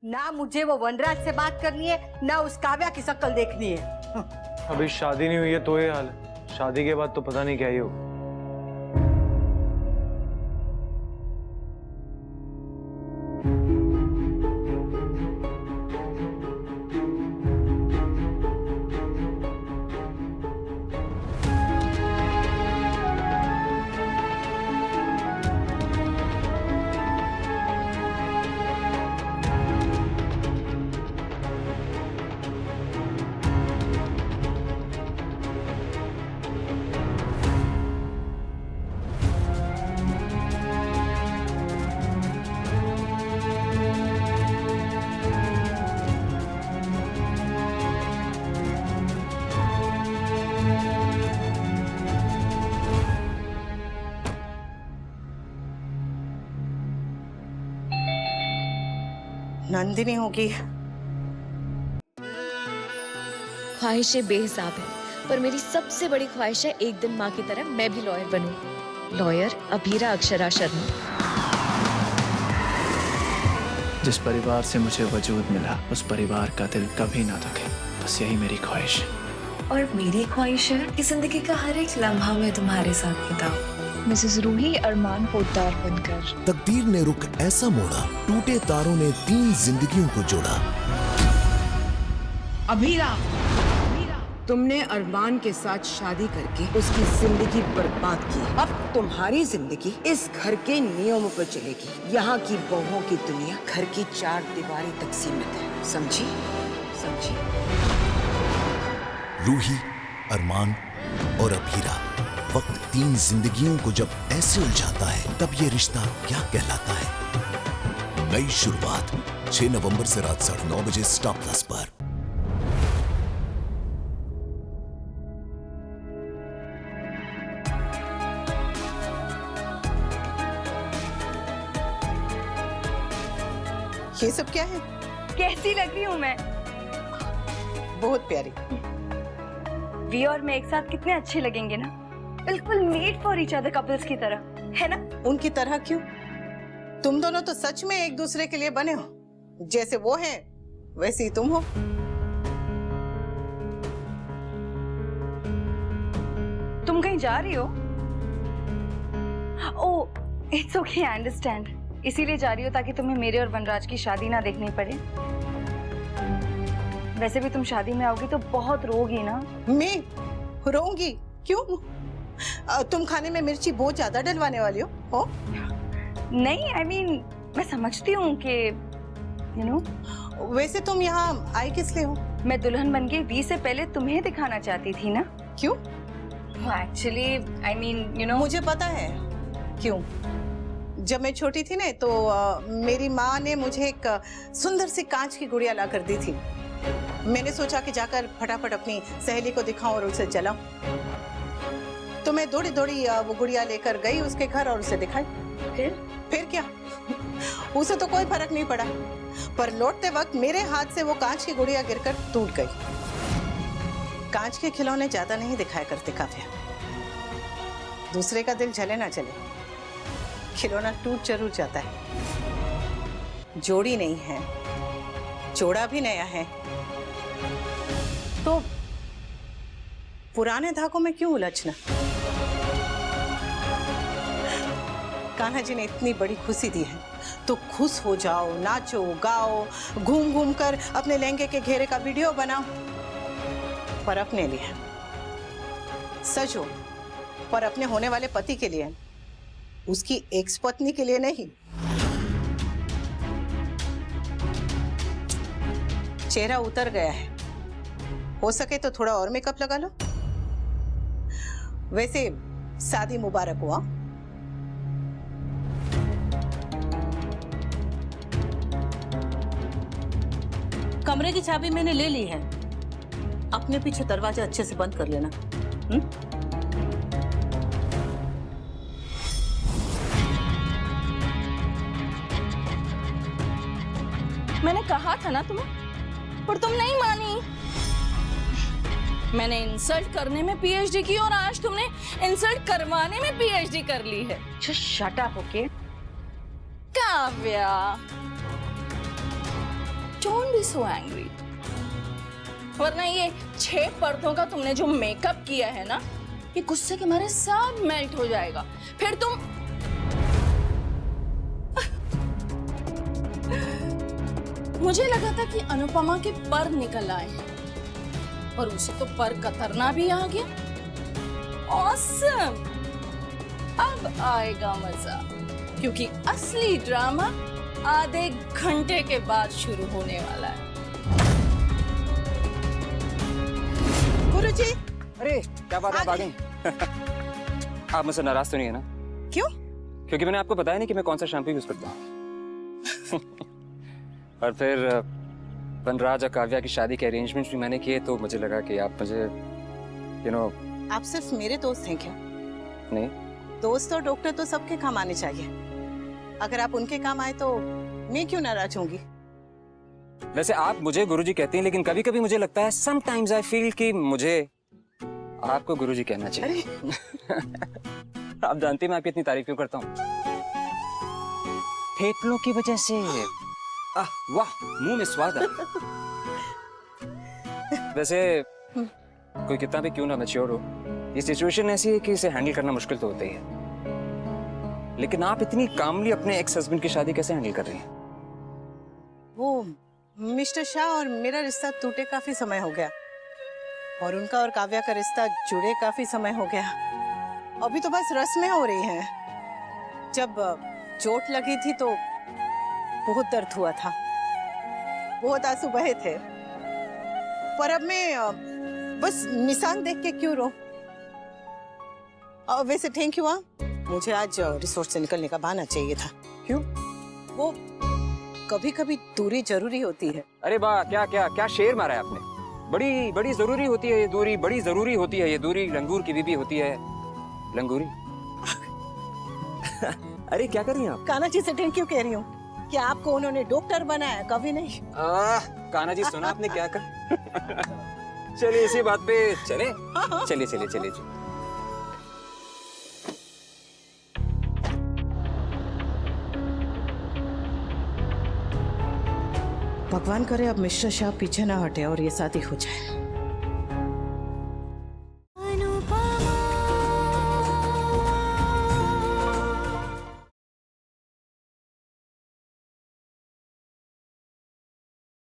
ना मुझे वो वनराज से बात करनी है, ना उस काव्या की शक्ल देखनी है। अभी शादी नहीं हुई है तो ये हाल है, शादी के बाद तो पता नहीं क्या ही हो। नंदिनी होगी। ख्वाहिशें बेहिसाब है, पर मेरी सबसे बड़ी ख्वाहिश है एक दिन माँ की तरह मैं भी लॉयर बनूं। लॉयर अभीरा अक्षरा शर्मा। जिस परिवार से मुझे वजूद मिला उस परिवार का दिल कभी ना दुखे, बस यही मेरी ख्वाहिश है। और मेरी ख्वाहिश है कि जिंदगी का हर एक लम्हा मैं तुम्हारे साथ बिताऊं। मिसेस रूही अरमान पोद्दार बनकर। तकदीर ने रुख ऐसा मोड़ा, टूटे तारों ने 3 जिंदगियों को जोड़ा। अभीरा, तुमने अरमान के साथ शादी करके उसकी जिंदगी बर्बाद की। अब तुम्हारी जिंदगी इस घर के नियमों पर चलेगी। यहाँ की बहुओं की दुनिया घर की 4 दीवारी तक सीमित है, समझी? समझी? रूही, अरमान और अभीरा, वक्त 3 जिंदगियों को जब ऐसे उलझाता है तब ये रिश्ता क्या कहलाता है। नई शुरुआत 6 नवंबर से रात 9:30 बजे स्टार प्लस पर। ये सब क्या है? कैसी लग रही हूँ मैं? बहुत प्यारी। वी और मैं एक साथ कितने अच्छे लगेंगे ना, बिल्कुल made for each other couples की तरह, है ना? उनकी तरह क्यों? तुम दोनों तो सच में एक दूसरे के लिए बने हो। जैसे वो हैं, वैसे ही तुम हो। तुम कहीं जा रही हो? ओह, इट्स ओके, आई अंडरस्टैंड। इसीलिए जा रही हो ताकि तुम्हें मेरे और वनराज की शादी ना देखनी पड़े। वैसे भी तुम शादी में आओगी तो बहुत रोगी ना। मैं रोऊंगी? क्यों? तुम खाने में मिर्ची बहुत ज्यादा डलवाने वाली हो? नहीं, I mean, मैं समझती हूँ कि you know, वैसे तुम यहाँ आई किस लिए हो? मैं दुल्हन बनके वी से पहले तुम्हें दिखाना चाहती थी ना। क्यों? Actually I mean, you know, मुझे पता है क्यों। जब मैं छोटी थी ना तो मेरी माँ ने मुझे एक सुंदर सी कांच की गुड़िया ला कर दी थी। मैंने सोचा कि जाकर फटाफट अपनी सहेली को दिखाऊं और उसे जलाऊं। तो मैं दौड़ी दौड़ी वो गुड़िया लेकर गई उसके घर और उसे दिखाई। फिर क्या? उसे तो कोई फर्क नहीं पड़ा, पर लौटते वक्त मेरे हाथ से वो कांच की गुड़िया गिरकर टूट गई। कांच के खिलौने ज्यादा नहीं दिखाया करते काव्या। दूसरे का दिल जले ना जले, खिलौना टूट जरूर जाता है। जोड़ी नहीं है, जोड़ा भी नया है, तो पुराने धागों में क्यों उलझना? कान्हा जी ने इतनी बड़ी खुशी दी है तो खुश हो जाओ, नाचो गाओ, घूम घूम कर अपने लहंगे के घेरे का वीडियो बनाओ, पर अपने लिए सजो, पर अपने होने वाले पति के लिए, उसकी एक्स पत्नी के लिए नहीं। चेहरा उतर गया है, हो सके तो थोड़ा और मेकअप लगा लो। वैसे शादी मुबारक हुआ। कमरे की चाबी मैंने ले ली है, अपने पीछे दरवाजा अच्छे से बंद कर लेना। मैंने कहा था ना तुम्हें, पर तुम नहीं मानी। मैंने इंसल्ट करने में पीएचडी की और आज तुमने इंसल्ट करवाने में पीएचडी कर ली है। Shut up, okay? Kavya, don't be so angry, वरना ये 6 पर्दों का तुमने जो मेकअप किया है ना, ये गुस्से के मारे सब मेल्ट हो जाएगा। फिर तुम मुझे लगा था कि अनुपमा के पर निकल आए हैं, और उसे तो पर कतरना भी आ गया। ऑसम! अब आएगा मजा, क्योंकि असली ड्रामा आधे घंटे के बाद शुरू होने वाला है। गुरुजी, अरे क्या बात है, आप आ गई? आप मुझसे नाराज तो नहीं है ना? क्यों? क्योंकि मैंने आपको बताया नहीं कि मैं कौन सा शैम्पू यूज करता हूँ। और फिर वनराज और काव्या की शादी के अरेंजमेंट्स भी मैंने किए, तो मुझे लगा कि आप मुझे आप सिर्फ मेरे दोस्त हैं क्या? नहीं, दोस्त और डॉक्टर तो सबके काम आने चाहिए। अगर आप उनके काम आए तो मैं क्यों नाराज होंगी? वैसे आप मुझे गुरुजी कहती हैं, लेकिन कभी कभी मुझे लगता है, समटाइम्स आई फील कि मुझे आपको गुरुजी कहना चाहिए। आप जानती हैं मैं आपकी इतनी तारीफ क्यों करता हूँ? ठेपलों की वजह से। वाह, मुंह में स्वाद आ गया। वैसे कोई कितना भी क्यों ना मैच्योर हो, ये सिचुएशन ऐसी है कि इसे हैंडल करना मुश्किल तो होता ही है। लेकिन आप इतनी कामली अपने एक्स हस्बैंड की शादी कैसे हैंडल कर रही हैं? वो मिस्टर शाह और मेरा रिश्ता टूटे काफी समय हो गया, और उनका और काव्या का रिश्ता जुड़े काफी समय हो गया। अभी तो बस रस्में हो रही हैं। जब चोट लगी थी तो बहुत दर्द हुआ था, बहुत आंसू बहे थे, पर अब मैं बस निशान देख के क्यों रो। वैसे थैंक यू। मुझे आज रिसोर्ट से निकलने का बहाना चाहिए था। क्यों? वो कभी कभी दूरी जरूरी होती है। अरे वाह, क्या क्या क्या शेर मारा है आपने। बड़ी बड़ी जरूरी होती है ये दूरी, बड़ी जरूरी होती है ये दूरी। लंगूर की बीबी होती है लंगूरी। अरे क्या कर रही हैं आप? कान्हा जी से थैंक यू कह रही हूँ कि आपको उन्होंने डॉक्टर बनाया, कभी नहीं। कान्हा जी, सुना आपने क्या कहा? चलिए इसी बात पे चले। चलिए चलिए चलिए। भगवान करे अब मिस्टर शाह पीछे ना हटे और ये शादी हो जाए।